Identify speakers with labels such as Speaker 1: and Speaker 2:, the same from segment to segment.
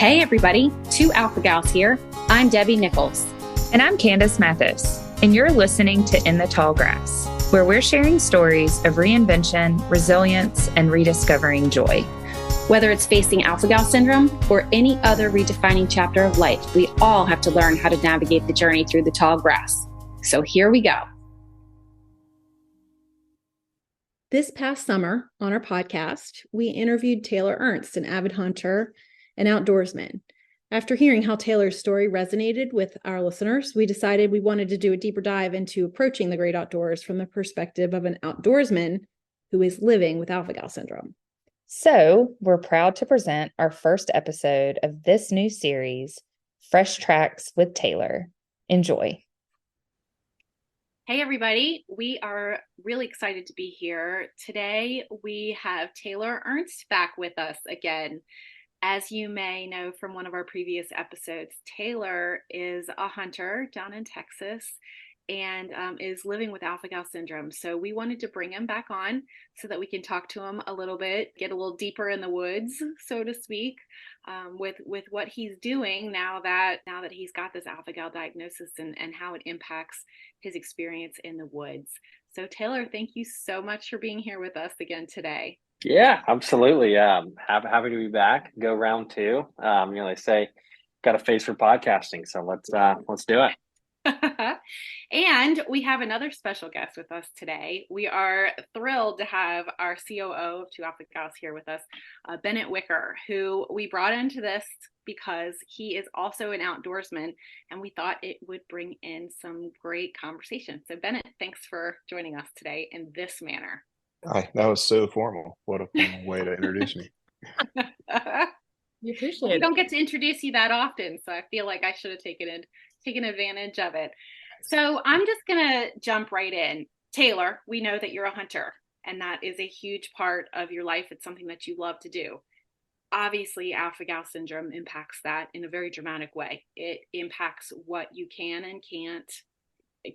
Speaker 1: Hey everybody, two Alpha Gals here. I'm Debbie Nichols.
Speaker 2: And I'm Candace Mathis, and you're listening to In the Tall Grass, where we're sharing stories of reinvention, resilience, and rediscovering joy.
Speaker 1: Whether it's facing Alpha Gal syndrome or any other redefining chapter of life, we all have to learn how to navigate the journey through the tall grass. So here we go.
Speaker 3: This past summer on our podcast, we interviewed Taylor Ernst, an avid hunter and outdoorsman. After hearing how Taylor's story resonated with our listeners, we decided we wanted to do a deeper dive into approaching the great outdoors from the perspective of an outdoorsman who is living with Alpha Gal syndrome.
Speaker 2: So we're proud to present our first episode of this new series, Fresh Tracks with Taylor. Enjoy.
Speaker 1: Hey everybody, we are really excited to be here. Today we have Taylor Ernst back with us again. As you may know from one of our previous episodes, Taylor is a hunter down in Texas and is living with Alpha Gal syndrome. So we wanted to bring him back on so that we can talk to him a little bit, get a little deeper in the woods, so to speak, with what he's doing now that he's got this Alpha Gal diagnosis and how it impacts his experience in the woods. So Taylor, thank you so much for being here with us again today.
Speaker 4: Yeah, absolutely. Happy to be back. Go round two. They say got a face for podcasting, so let's do it.
Speaker 1: And we have another special guest with us today. We are thrilled to have our COO of Two Alpha Gals here with us, Bennett Wickre, who we brought into this because he is also an outdoorsman, and we thought it would bring in some great conversation. So Bennett, thanks for joining us today in this manner.
Speaker 5: Hi, that was so formal. What a formal way to introduce me.
Speaker 2: We appreciate it.
Speaker 1: We don't get to introduce you that often, so I feel like I should have taken advantage of it. So I'm just gonna jump right in. Taylor, we know that you're a hunter, and that is a huge part of your life. It's something that you love to do. Obviously, Alpha Gal syndrome impacts that in a very dramatic way. It impacts what you can and can't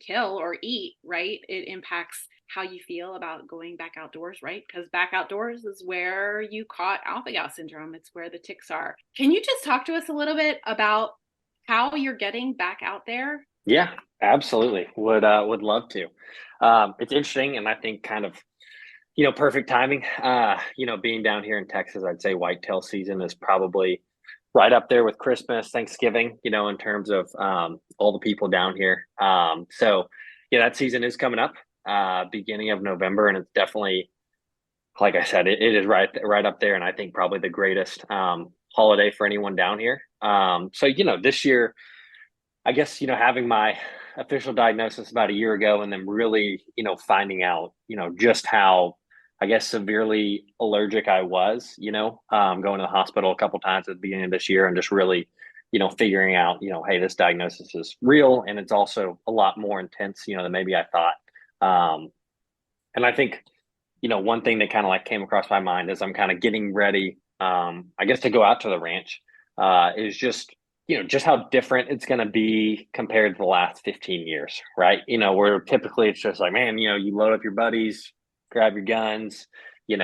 Speaker 1: kill or eat, right? It impacts how you feel about going back outdoors, right? Because back outdoors is where you caught Alpha Gal syndrome. It's where the ticks are. Can you just talk to us a little bit about how you're getting back out there?
Speaker 4: Yeah, absolutely. Would love to. It's interesting, and I think kind of, perfect timing. Being down here in Texas, I'd say whitetail season is probably right up there with Christmas, Thanksgiving, in terms of all the people down here. That season is coming up, beginning of November, and it's definitely, like I said, it is right up there, and I think probably the greatest holiday for anyone down here. This year, I guess, having my official diagnosis about a year ago, and then really, finding out, just how, I guess, severely allergic I was, going to the hospital a couple times at the beginning of this year, and just really, figuring out, hey, this diagnosis is real, and it's also a lot more intense, than maybe I thought. And I think, one thing that kind of came across my mind as I'm kind of getting ready, I guess, to go out to the ranch, is just how different it's going to be compared to the last 15 years, right? Where typically it's just like, man, you load up your buddies, grab your guns, you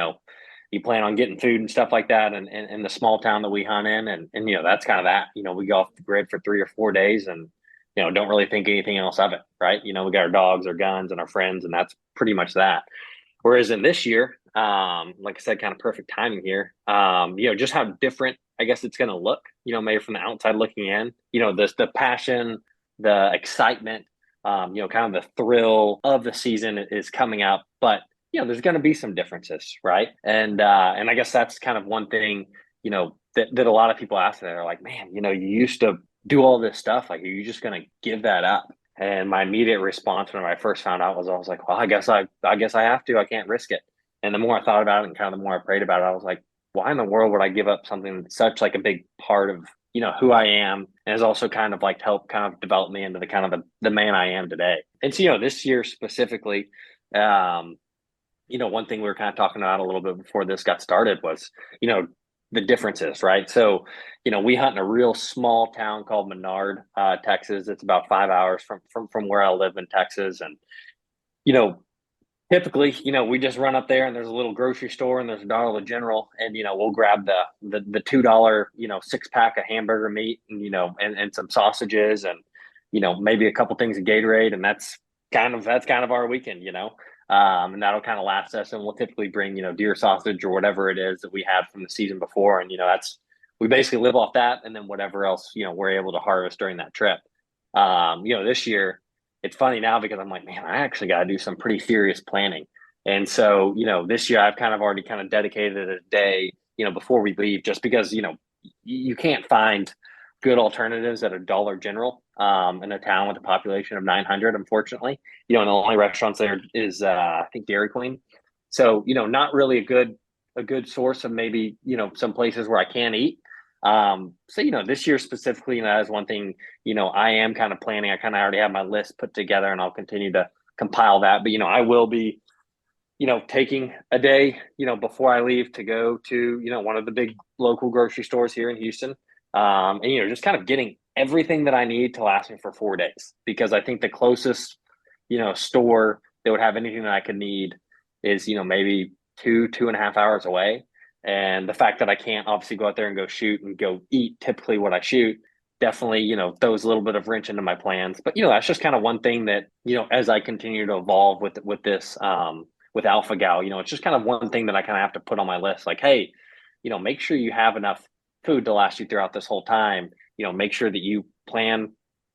Speaker 4: plan on getting food and stuff like that. And in the small town that we hunt in, and that's kind of that, we go off the grid for 3 or 4 days and, don't really think anything else of it, right? We got our dogs, our guns, and our friends, and that's pretty much that. Whereas in this year, like I said, kind of perfect timing here, just how different, I guess, it's going to look, maybe from the outside looking in, the passion, the excitement, kind of the thrill of the season is coming out, but, there's going to be some differences, right? And I guess that's kind of one thing, that a lot of people ask, they're like, man, you used to do all this stuff. Like, are you just going to give that up? And my immediate response when I first found out was, I was like, well, I guess I have to. I can't risk it. And the more I thought about it and kind of the more I prayed about it, I was like, why in the world would I give up something that's such a big part of, who I am, and has also kind of helped kind of develop me into the kind of the man I am today. And so, this year specifically, one thing we were kind of talking about a little bit before this got started was, the differences, right? So, we hunt in a real small town called Menard, Texas. It's about 5 hours from where I live in Texas. And, typically, we just run up there and there's a little grocery store and there's a Dollar General, and we'll grab the $2 6-pack of hamburger meat, and some sausages, and maybe a couple things of Gatorade, and that's kind of our weekend. And that'll kind of last us, and we'll typically bring deer sausage or whatever it is that we had from the season before, and that's we basically live off that, and then whatever else we're able to harvest during that trip. This year it's funny now because I'm like, man, I actually got to do some pretty serious planning. And so, this year I've kind of already kind of dedicated a day, before we leave, just because, you can't find good alternatives at a Dollar General in a town with a population of 900, unfortunately. And the only restaurants there is, I think, Dairy Queen. So, not really a good source of maybe, some places where I can eat. So, this year specifically, that is one thing, I am kind of planning. I kind of already have my list put together, and I'll continue to compile that. But, I will be, taking a day, before I leave to go to, one of the big local grocery stores here in Houston. And, just kind of getting everything that I need to last me for 4 days, because I think the closest, store that would have anything that I could need is, maybe 2.5 hours away. And the fact that I can't obviously go out there and go shoot and go eat typically what I shoot definitely, throws a little bit of wrench into my plans. But, that's just kind of one thing that, as I continue to evolve with this, with Alpha Gal, it's just kind of one thing that I kind of have to put on my list. Like, hey, make sure you have enough food to last you throughout this whole time. Make sure that you plan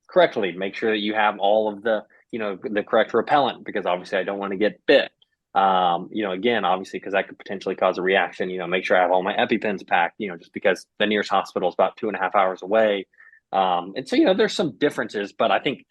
Speaker 4: correctly. Make sure that you have all of the, the correct repellent, because obviously I don't want to get bit. Again, obviously, because that could potentially cause a reaction, make sure I have all my EpiPens packed, just because the nearest hospital is about 2.5 hours away. And so, there's some differences, but I think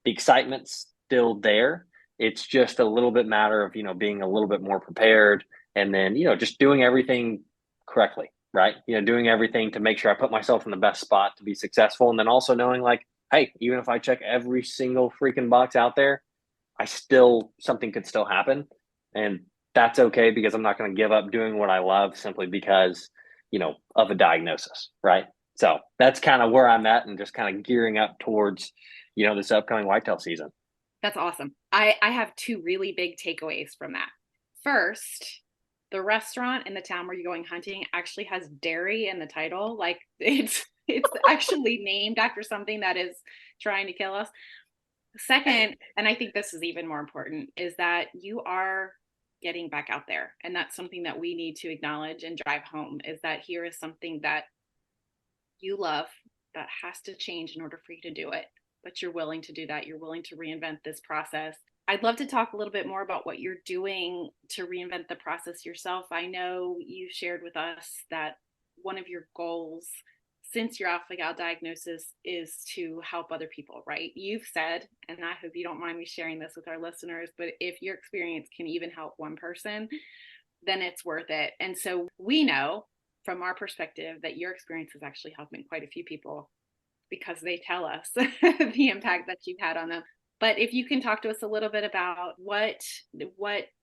Speaker 4: the excitement's still there. It's just a little bit matter of, being a little bit more prepared, and then, just doing everything correctly, right? Doing everything to make sure I put myself in the best spot to be successful. And then also knowing, like, hey, even if I check every single freaking box out there, something could still happen. And that's okay, because I'm not going to give up doing what I love simply because, of a diagnosis, right? So that's kind of where I'm at, and just kind of gearing up towards, this upcoming whitetail season.
Speaker 1: That's awesome. I have two really big takeaways from that. First, the restaurant in the town where you're going hunting actually has dairy in the title. Like, it's actually named after something that is trying to kill us. Second, and I think this is even more important, is that you are getting back out there. And that's something that we need to acknowledge and drive home, is that here is something that you love that has to change in order for you to do it. But you're willing to do that. You're willing to reinvent this process. I'd love to talk a little bit more about what you're doing to reinvent the process yourself. I know you shared with us that one of your goals since your alpha gal diagnosis is to help other people, right? You've said, and I hope you don't mind me sharing this with our listeners, but if your experience can even help one person, then it's worth it. And so we know from our perspective that your experience is actually helping quite a few people, because they tell us the impact that you've had on them. But if you can talk to us a little bit about what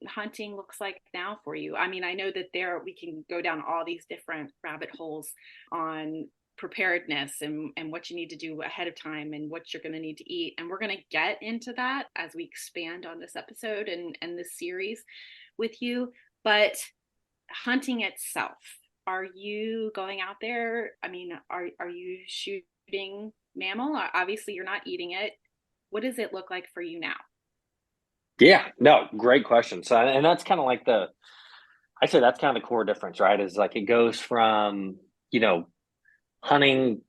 Speaker 1: hunting looks like now for you. I mean, I know that we can go down all these different rabbit holes on preparedness and what you need to do ahead of time and what you're going to need to eat. And we're going to get into that as we expand on this episode and this series with you. But hunting itself, are you going out there? I mean, are you shooting mammal? Obviously, you're not eating it. What does it look like for you now?
Speaker 4: Yeah, no, great question. So, and that's kind of like I say that's kind of the core difference, right? Is like, it goes from, hunting,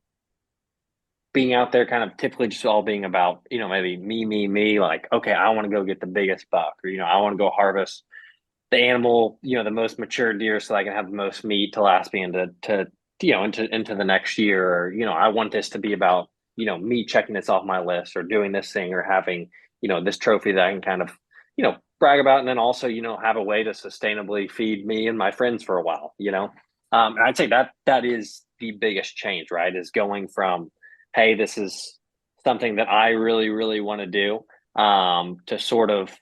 Speaker 4: being out there kind of typically just all being about, maybe me, like, okay, I want to go get the biggest buck, or, I want to go harvest the animal, the most mature deer, so I can have the most meat to last me into the next year. Or, I want this to be about, me checking this off my list, or doing this thing, or having, this trophy that I can kind of, brag about. And then also, have a way to sustainably feed me and my friends for a while, and I'd say that is the biggest change, right? Is going from, hey, this is something that I really, really want to do, to sort of,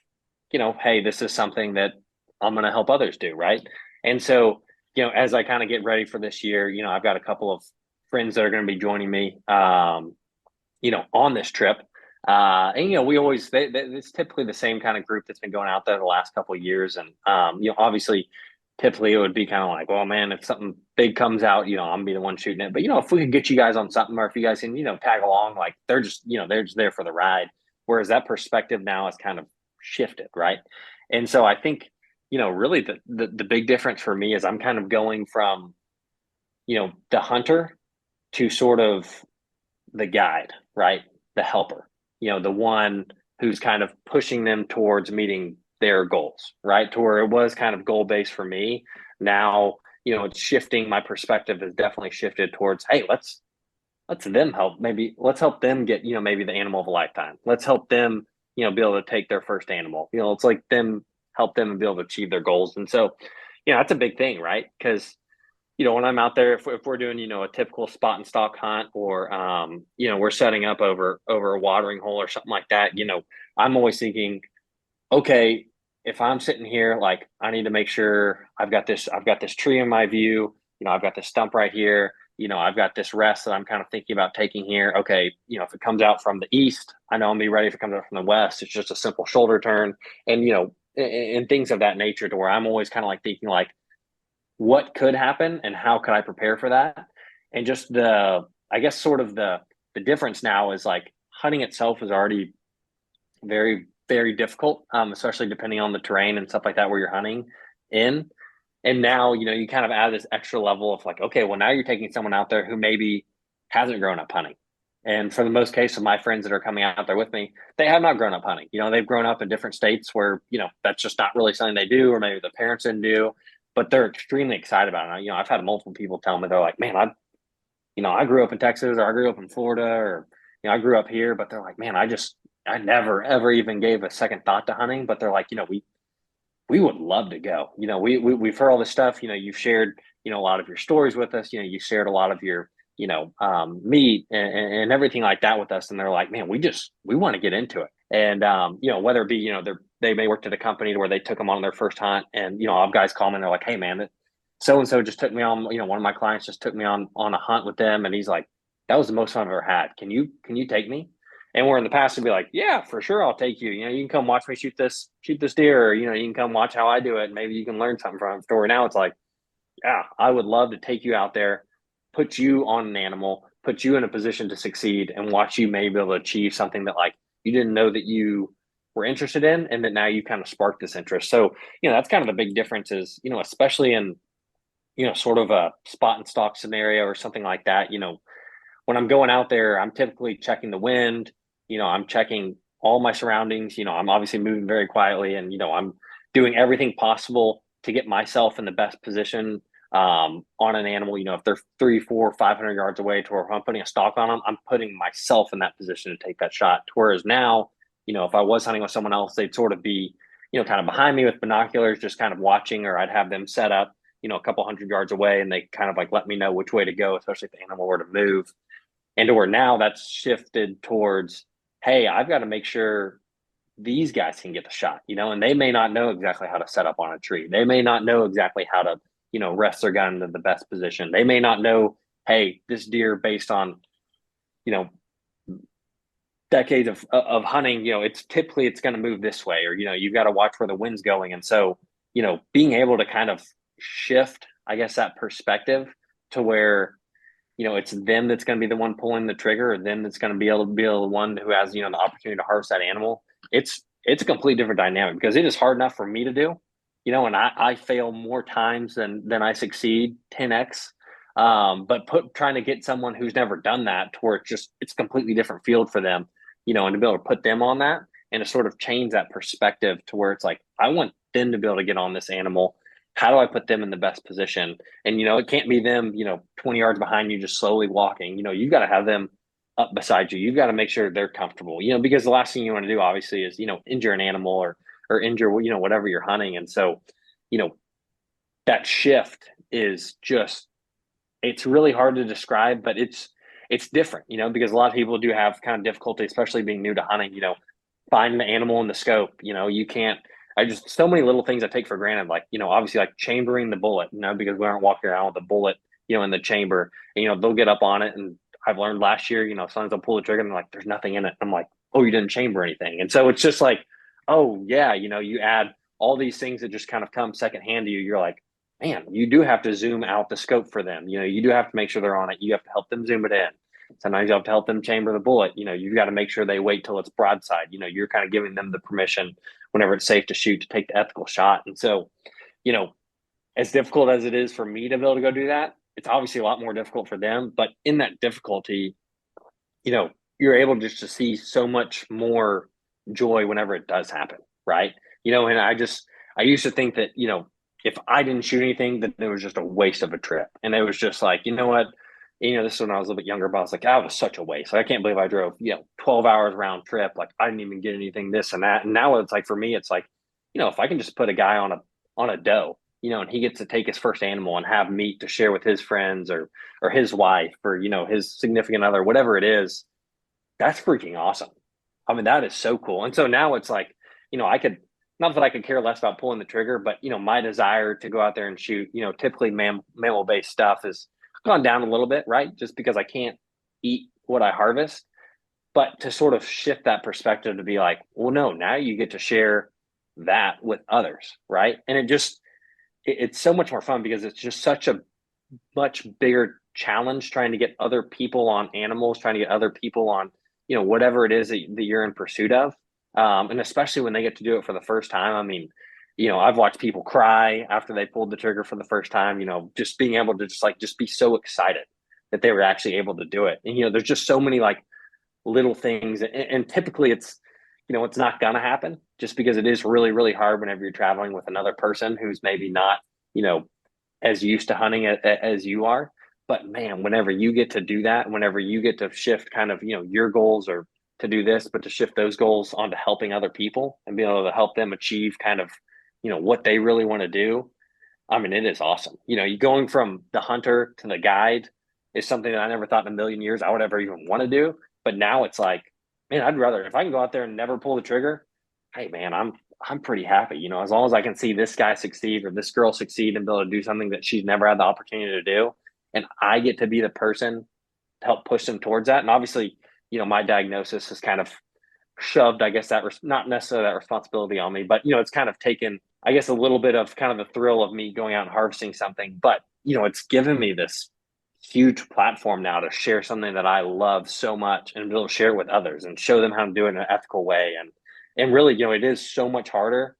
Speaker 4: hey, this is something that I'm going to help others do. Right. And so, as I kind of get ready for this year, I've got a couple of friends that are going to be joining me, on this trip. And we always it's typically the same kind of group that's been going out there the last couple of years, and obviously, typically it would be kind of like, well, man, if something big comes out, I'm gonna be the one shooting it. But if we could get you guys on something, or if you guys can, tag along, like they're just there for the ride. Whereas that perspective now has kind of shifted, right? And so I think, really the big difference for me is I'm kind of going from, the hunter to sort of the guide, right? The helper, the one who's kind of pushing them towards meeting their goals, right? To where it was kind of goal based for me. Now, it's shifting. My perspective has definitely shifted towards, hey, let's them help. Maybe let's help them get, maybe the animal of a lifetime. Let's help them, be able to take their first animal. It's like them help them and be able to achieve their goals. And so, that's a big thing, right? Because when I'm out there, if we're doing, a typical spot and stalk hunt, or, we're setting up over a watering hole or something like that, I'm always thinking, okay, if I'm sitting here, like I need to make sure I've got this tree in my view, I've got this stump right here, I've got this rest that I'm kind of thinking about taking here. Okay, if it comes out from the east, I know I'm gonna be ready. If it comes out from the west, it's just a simple shoulder turn, and and things of that nature, to where I'm always kind of like thinking like, what could happen and how could I prepare for that? And just I guess sort of the difference now is like hunting itself is already very, very difficult, especially depending on the terrain and stuff like that where you're hunting in. And now, you kind of add this extra level of like, okay, well, now you're taking someone out there who maybe hasn't grown up hunting. And for the most case of my friends that are coming out there with me, they have not grown up hunting. They've grown up in different states where, that's just not really something they do, or maybe the parents didn't do, but they're extremely excited about it. I've had multiple people tell me, they're like, man, I grew up in Texas, or I grew up in Florida, or, I grew up here, but they're like, man, I never, ever even gave a second thought to hunting. But they're like, we would love to go. We've heard all this stuff. You've shared, a lot of your stories with us. You shared a lot of your, meat and everything like that with us. And they're like, man, we want to get into it. And, whether it be, they may work at a company where they took them on their first hunt, and, I'll have guys call me and they're like, hey man, so-and-so just took me on, one of my clients just took me on a hunt with them. And he's like, that was the most fun I've ever had. Can you take me? And where in the past would be like, yeah, for sure, I'll take you. You can come watch me shoot this deer, or, you can come watch how I do it. And maybe you can learn something from the story. Now it's like, yeah, I would love to take you out there, put you on an animal, put you in a position to succeed, and watch you maybe be able to achieve something that like you didn't know that you were interested in, and that now you kind of sparked this interest. So, that's kind of the big difference is, especially in, sort of a spot and stalk scenario or something like that, when I'm going out there, I'm typically checking the wind, I'm checking all my surroundings, I'm obviously moving very quietly, and, I'm doing everything possible to get myself in the best position on an animal. If they're 3, 4, 500 yards away to where I'm putting a stalk on them, I'm putting myself in that position to take that shot. Whereas now, if I was hunting with someone else, they'd sort of be, kind of behind me with binoculars, just kind of watching, or I'd have them set up, a couple hundred yards away, and they kind of like let me know which way to go, especially if the animal were to move. And to where now that's shifted towards, hey, I've got to make sure these guys can get the shot, and they may not know exactly how to set up on a tree. They may not know exactly how to, rest their gun into the best position. They may not know, hey, this deer, based on, decades of hunting, it's typically it's going to move this way, or, you've got to watch where the wind's going. And so, being able to kind of shift, I guess, that perspective to where, it's them that's going to be the one pulling the trigger, or them that's going to be able the one who has, the opportunity to harvest that animal. It's a completely different dynamic, because it is hard enough for me to do, and I fail more times than I succeed, 10x. But trying to get someone who's never done that to where it's a completely different field for them, and to be able to put them on that, and to sort of change that perspective to where it's like, I want them to be able to get on this animal. How do I put them in the best position? And, it can't be them, 20 yards behind you, just slowly walking. You've got to have them up beside you. You've got to make sure they're comfortable, because the last thing you want to do, obviously, is, injure an animal or injure, whatever you're hunting. And so, that shift is just, it's really hard to describe, but it's different, because a lot of people do have kind of difficulty, especially being new to hunting, finding the animal in the scope. You can't, so many little things I take for granted, like, obviously like chambering the bullet, because we aren't walking around with a bullet, in the chamber, and, they'll get up on it. And I've learned last year, sometimes they'll pull the trigger and they're like, there's nothing in it. I'm like, oh, you didn't chamber anything. And so it's just like, oh yeah, you add all these things that just kind of come secondhand to you. You're like, man, you do have to zoom out the scope for them. You do have to make sure they're on it. You have to help them zoom it in. Sometimes you have to help them chamber the bullet. You've got to make sure they wait till it's broadside. You're kind of giving them the permission whenever it's safe to shoot to take the ethical shot. And so, you know, as difficult as it is for me to be able to go do that, it's obviously a lot more difficult for them. But in that difficulty, you're able just to see so much more joy whenever it does happen, right? And I used to think that, if I didn't shoot anything, that it was just a waste of a trip. And it was just like, you know what? This is when I was a little bit younger, but I was like, that was such a waste. Like, I can't believe I drove, 12 hours round trip. Like, I didn't even get anything, this and that. And now it's like, for me, it's like, if I can just put a guy on a doe, and he gets to take his first animal and have meat to share with his friends or his wife or, his significant other, whatever it is, that's freaking awesome. I mean, that is so cool. And so now it's like, I could, not that I could care less about pulling the trigger, but, my desire to go out there and shoot, typically mammal-based stuff has gone down a little bit, right? Just because I can't eat what I harvest. But to sort of shift that perspective to be like, well, no, now you get to share that with others, right? And it's so much more fun because it's just such a much bigger challenge trying to get other people on animals, trying to get other people on, whatever it is that you're in pursuit of. And especially when they get to do it for the first time. I mean, I've watched people cry after they pulled the trigger for the first time, just being able to just be so excited that they were actually able to do it. And, there's just so many like little things. And typically it's not going to happen just because it is really, really hard whenever you're traveling with another person who's maybe not, as used to hunting as you are. But man, whenever you get to do that, whenever you get to shift kind of, your goals are to do this, but to shift those goals onto helping other people and be able to help them achieve kind of, what they really want to do. I mean, it is awesome. You going from the hunter to the guide is something that I never thought in a million years I would ever even want to do. But now it's like, man, I'd rather, if I can go out there and never pull the trigger, hey man, I'm pretty happy, as long as I can see this guy succeed or this girl succeed and be able to do something that she's never had the opportunity to do. And I get to be the person to help push them towards that. And obviously, my diagnosis has kind of shoved, I guess, not necessarily that responsibility on me, but, it's kind of taken, I guess, a little bit of kind of the thrill of me going out and harvesting something. But, it's given me this huge platform now to share something that I love so much and be able to share it with others and show them how to do it in an ethical way. And really, it is so much harder,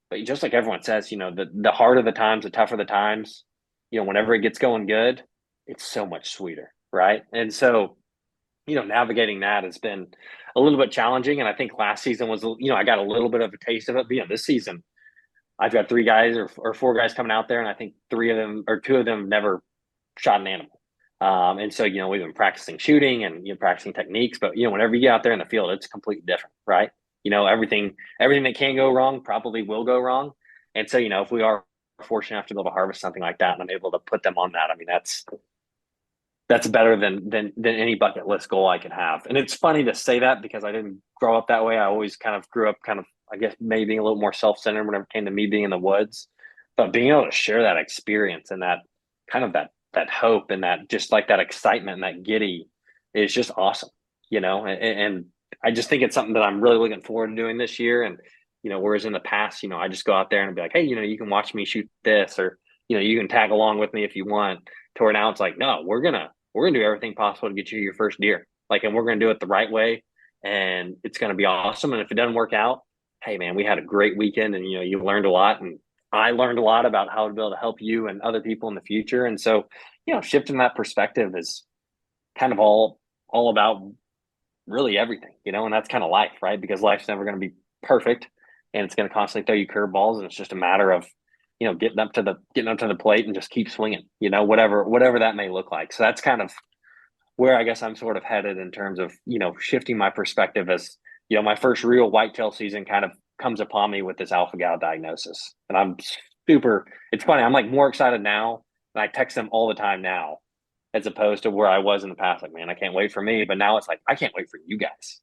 Speaker 4: but just like everyone says, the harder the times, the tougher the times, whenever it gets going good, it's so much sweeter. Right. And so, navigating that has been a little bit challenging. And I think last season was, I got a little bit of a taste of it, but this season I've got 3 guys or 4 guys coming out there. And I think 3 of them or 2 of them never shot an animal. And so, we've been practicing shooting and, practicing techniques, but, whenever you get out there in the field, it's completely different, right? Everything that can go wrong probably will go wrong. And so, if we are fortunate enough to be able to harvest something like that and I'm able to put them on that, I mean, that's better than any bucket list goal I could have. And it's funny to say that because I didn't grow up that way. I always kind of grew up kind of, I guess, maybe being a little more self-centered whenever it came to me being in the woods, but being able to share that experience and that kind of that hope and that just like that excitement and that giddy is just awesome, and I just think it's something that I'm really looking forward to doing this year. And, whereas in the past, I just go out there and be like, hey, you can watch me shoot this, or, you can tag along with me if you want. To where now it's like, no, we're going to do everything possible to get you your first deer. Like, and we're going to do it the right way. And it's going to be awesome. And if it doesn't work out, hey man, we had a great weekend and, you learned a lot. And I learned a lot about how to be able to help you and other people in the future. And so, shifting that perspective is kind of all about really everything, and that's kind of life, right? Because life's never going to be perfect and it's going to constantly throw you curveballs. And it's just a matter of, getting up to the plate and just keep swinging, whatever that may look like. So that's kind of where I guess I'm sort of headed in terms of, shifting my perspective as, my first real whitetail season kind of comes upon me with this alpha gal diagnosis. And I'm it's funny. I'm like more excited now, and I text them all the time now, as opposed to where I was in the past. Like, man, I can't wait for me. But now it's like, I can't wait for you guys,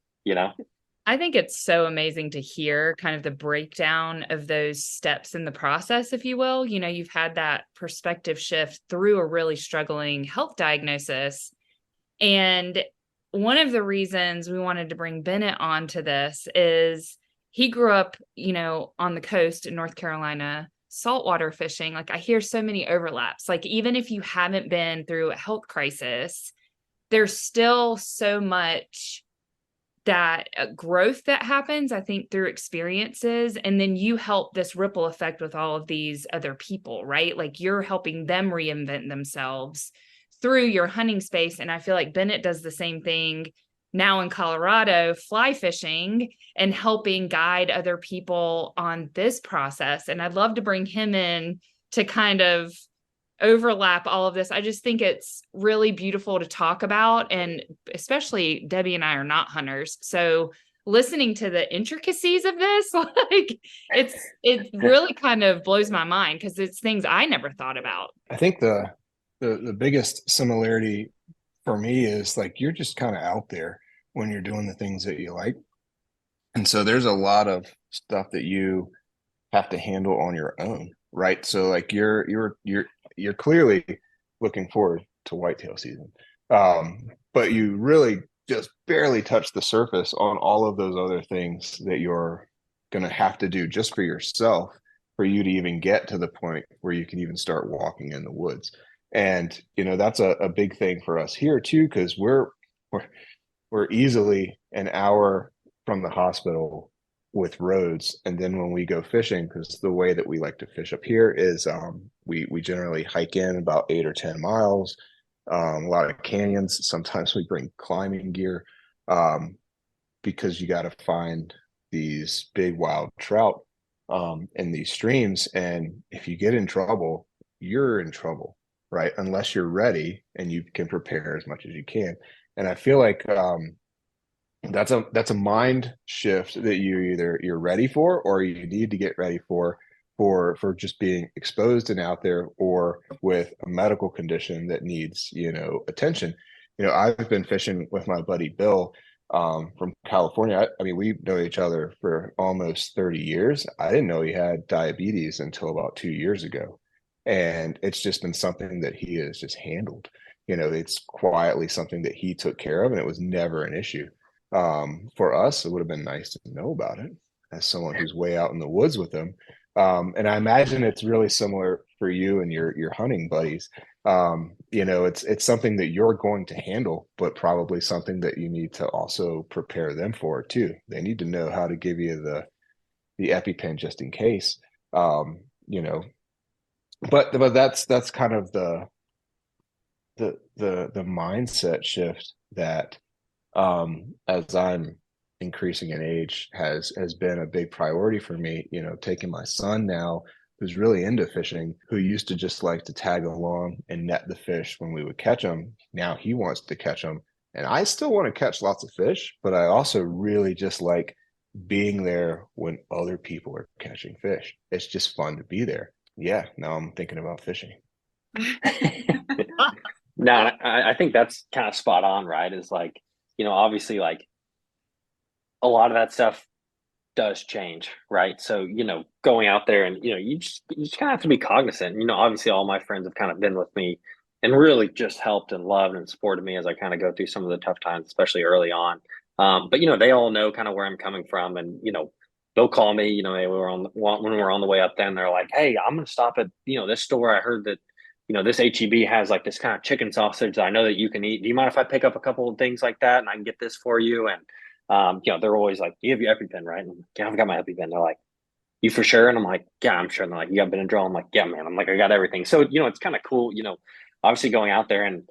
Speaker 2: I think it's so amazing to hear kind of the breakdown of those steps in the process, if you will. You've had that perspective shift through a really struggling health diagnosis. And one of the reasons we wanted to bring Bennett onto this is he grew up, on the coast in North Carolina, saltwater fishing. Like I hear so many overlaps. Like even if you haven't been through a health crisis, there's still so much that growth that happens, I think, through experiences. And then you help this ripple effect with all of these other people, right? Like you're helping them reinvent themselves through your hunting space. And I feel like Bennett does the same thing now in Colorado, fly fishing and helping guide other people on this process. And I'd love to bring him in to kind of overlap all of this. I just think it's really beautiful to talk about. And especially Debbie and I are not hunters. So listening to the intricacies of this, like it really kind of blows my mind because it's things I never thought about.
Speaker 5: I think the biggest similarity for me is like you're just kind of out there when you're doing the things that you like. And so there's a lot of stuff that you have to handle on your own, right? So like you're clearly looking forward to whitetail season. But you really just barely touch the surface on all of those other things that you're going to have to do just for yourself for you to even get to the point where you can even start walking in the woods. And, that's a big thing for us here too, because we're easily an hour from the hospital with roads. And then when we go fishing, because the way that we like to fish up here is we generally hike in about 8 or 10 miles, a lot of canyons. Sometimes we bring climbing gear because you got to find these big wild trout in these streams. And if you get in trouble, you're in trouble, right? Unless you're ready and you can prepare as much as you can. And I feel like that's a mind shift that you're ready for, or you need to get ready for just being exposed and out there, or with a medical condition that needs attention. I've been fishing with my buddy Bill from California. I mean, we've known each other for almost 30 years. I didn't know he had diabetes until about 2 years ago, and it's just been something that he has just handled. It's quietly something that he took care of, and it was never an issue. For us, it would have been nice to know about it as someone who's way out in the woods with them. And I imagine it's really similar for you and your hunting buddies. It's something that you're going to handle, but probably something that you need to also prepare them for too. They need to know how to give you the EpiPen just in case. But that's kind of the mindset shift that as I'm increasing in age has been a big priority for me. Taking my son now, who's really into fishing, who used to just like to tag along and net the fish when we would catch them. Now he wants to catch them, and I still want to catch lots of fish, but I also really just like being there when other people are catching fish. It's just fun to be there. Yeah, now I'm thinking about fishing.
Speaker 4: No, I think that's kind of spot on, right? Is like, obviously like a lot of that stuff does change, right? So, going out there and, you just kind of have to be cognizant. Obviously all my friends have kind of been with me and really just helped and loved and supported me as I kind of go through some of the tough times, especially early on. But, they all know kind of where I'm coming from, and, they'll call me, hey, when we're on the way up there, and they're like, hey, I'm going to stop at, this store. I heard that, this HEB has like this kind of chicken sausage that I know that you can eat. Do you mind if I pick up a couple of things like that and I can get this for you? And, they're always like, you have your EpiPen, right? And I'm like, yeah, I've got my EpiPen. They're like, you for sure? And I'm like, yeah, I'm sure. And they're like, you got Benadryl? I'm like, yeah, man. I'm like, I got everything. So, it's kind of cool, obviously going out there and,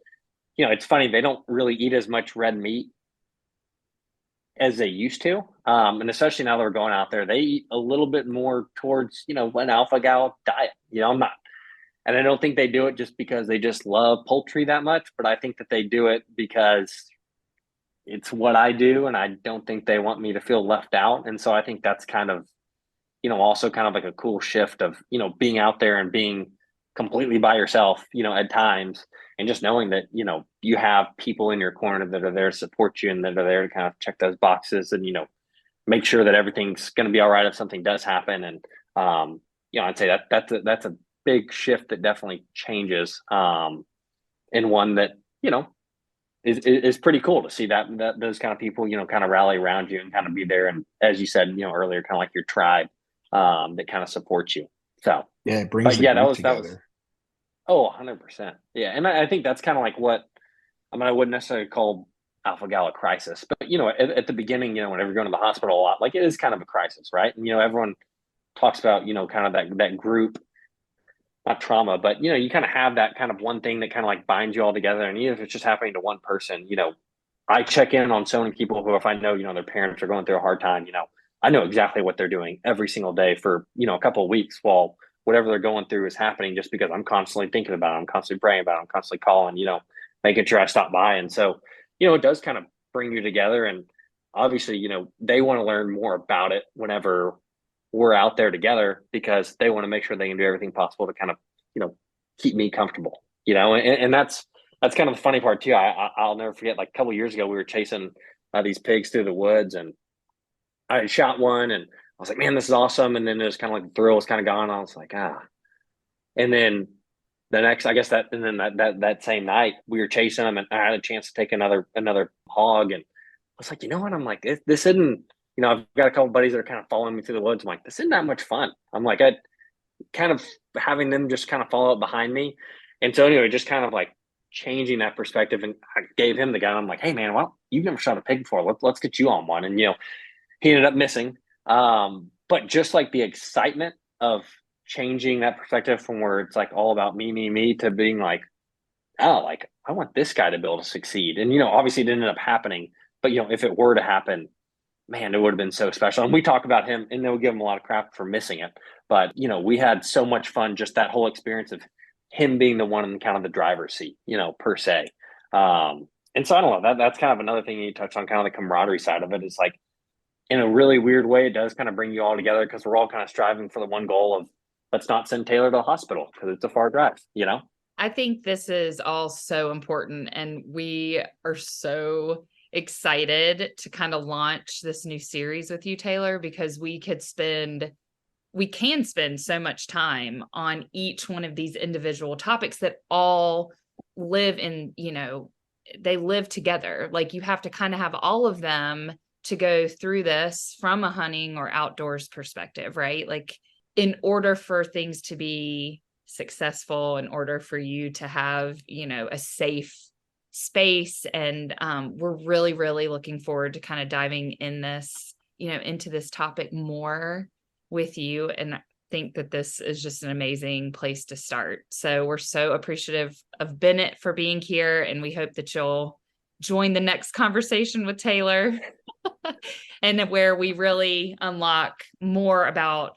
Speaker 4: it's funny. They don't really eat as much red meat as they used to. And especially now that we're going out there, they eat a little bit more towards, an alpha gal diet. I'm not. And I don't think they do it just because they just love poultry that much, but I think that they do it because it's what I do, and I don't think they want me to feel left out. And so I think that's kind of, also kind of like a cool shift of, being out there and being completely by yourself, at times, and just knowing that, you have people in your corner that are there to support you and that are there to kind of check those boxes and, make sure that everything's going to be all right if something does happen. And, I'd say that's a big shift that definitely changes, and one that, is pretty cool to see that those kind of people, kind of rally around you and kind of be there. And as you said, earlier, kind of like your tribe, that kind of supports you. So,
Speaker 5: Yeah, it brings
Speaker 4: but
Speaker 5: the
Speaker 4: yeah,
Speaker 5: group
Speaker 4: that was,
Speaker 5: together.
Speaker 4: oh, 100%. Yeah. And I think that's kind of like what, I mean, I wouldn't necessarily call alpha gal a crisis, but at the beginning, whenever you're going to the hospital a lot, like it is kind of a crisis, right? And, everyone talks about, kind of that group, not trauma, but you kind of have that kind of one thing that kind of like binds you all together. And even if it's just happening to one person, I check in on so many people who, if I know, their parents are going through a hard time, I know exactly what they're doing every single day for, a couple of weeks while whatever they're going through is happening, just because I'm constantly thinking about it. I'm constantly praying about it. I'm constantly calling, making sure I stop by. And so, it does kind of bring you together. And obviously, they want to learn more about it whenever we're out there together, because they want to make sure they can do everything possible to kind of, keep me comfortable, and that's kind of the funny part too. I'll never forget, like a couple of years ago, we were chasing these pigs through the woods, and I shot one, and I was like, man, this is awesome. And then it was kind of like the thrill was kind of gone. I was like, and then the next, I guess that same night we were chasing them, and I had a chance to take another hog. And I was like, you know what? I'm like, this isn't, I've got a couple buddies that are kind of following me through the woods. I'm like, this isn't that much fun. I'm like, I kind of having them just kind of follow up behind me. And so anyway, just kind of like changing that perspective. And I gave him the gun. I'm like, hey man, well, you've never shot a pig before. Let's get you on one. And, he ended up missing. But just like the excitement of changing that perspective from where it's like all about me to being like, oh, like I want this guy to be able to succeed. And, obviously it ended up happening, but if it were to happen, man, it would have been so special. And we talk about him, and then we give him a lot of crap for missing it. But, we had so much fun, just that whole experience of him being the one in kind of the driver's seat, per se. And so I don't know, that's kind of another thing you touch on, kind of the camaraderie side of it. Is like, in a really weird way, it does kind of bring you all together, because we're all kind of striving for the one goal of, let's not send Taylor to the hospital because it's a far drive,
Speaker 2: I think this is all so important, and we are so excited to kind of launch this new series with you, Taylor, because we can spend so much time on each one of these individual topics that all live in, they live together. Like, you have to kind of have all of them to go through this from a hunting or outdoors perspective, right? Like, in order for things to be successful, in order for you to have, a safe space. And we're really, really looking forward to kind of diving in this, into this topic more with you. And I think that this is just an amazing place to start. So we're so appreciative of Bennett for being here, and we hope that you'll join the next conversation with Taylor and where we really unlock more about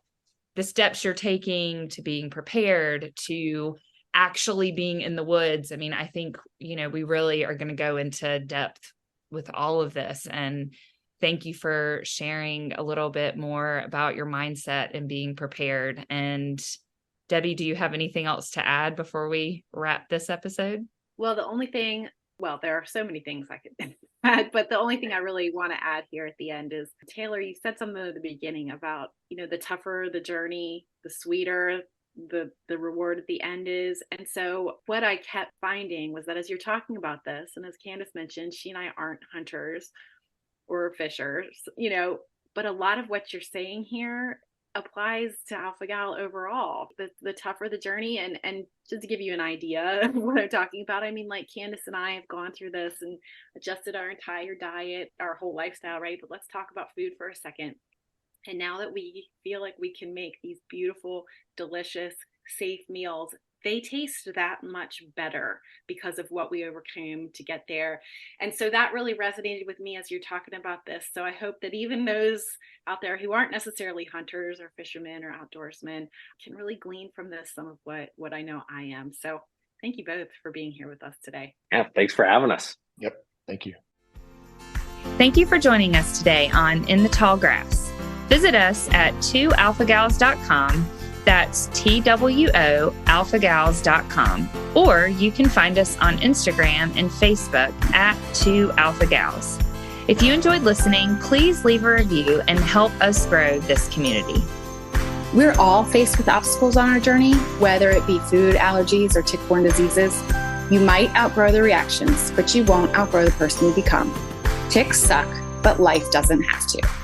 Speaker 2: the steps you're taking to being prepared, to actually being in the woods. I mean, I think, we really are going to go into depth with all of this. And thank you for sharing a little bit more about your mindset and being prepared. And Debbie, do you have anything else to add before we wrap this episode?
Speaker 1: Well, there are so many things I could add, but the only thing I really want to add here at the end is, Taylor, you said something at the beginning about, the tougher the journey, the sweeter the reward at the end is. And so what I kept finding was that as you're talking about this, and as Candace mentioned, she and I aren't hunters or fishers, but a lot of what you're saying here applies to alpha gal overall. The tougher the journey, and just to give you an idea of what I'm talking about, I mean, like, Candace and I have gone through this and adjusted our entire diet, our whole lifestyle, right? But let's talk about food for a second. And now that we feel like we can make these beautiful, delicious, safe meals, they taste that much better because of what we overcame to get there. And so that really resonated with me as you're talking about this. So I hope that even those out there who aren't necessarily hunters or fishermen or outdoorsmen can really glean from this some of what I know I am. So thank you both for being here with us today.
Speaker 4: Yeah, thanks for having us.
Speaker 5: Yep. Thank you.
Speaker 2: Thank you for joining us today on In the Tall Grass. Visit us at 2alphagals.com. That's TWOalphagals.com. Or you can find us on Instagram and Facebook at 2alphagals. If you enjoyed listening, please leave a review and help us grow this community.
Speaker 6: We're all faced with obstacles on our journey, whether it be food allergies or tick-borne diseases. You might outgrow the reactions, but you won't outgrow the person you become. Ticks suck, but life doesn't have to.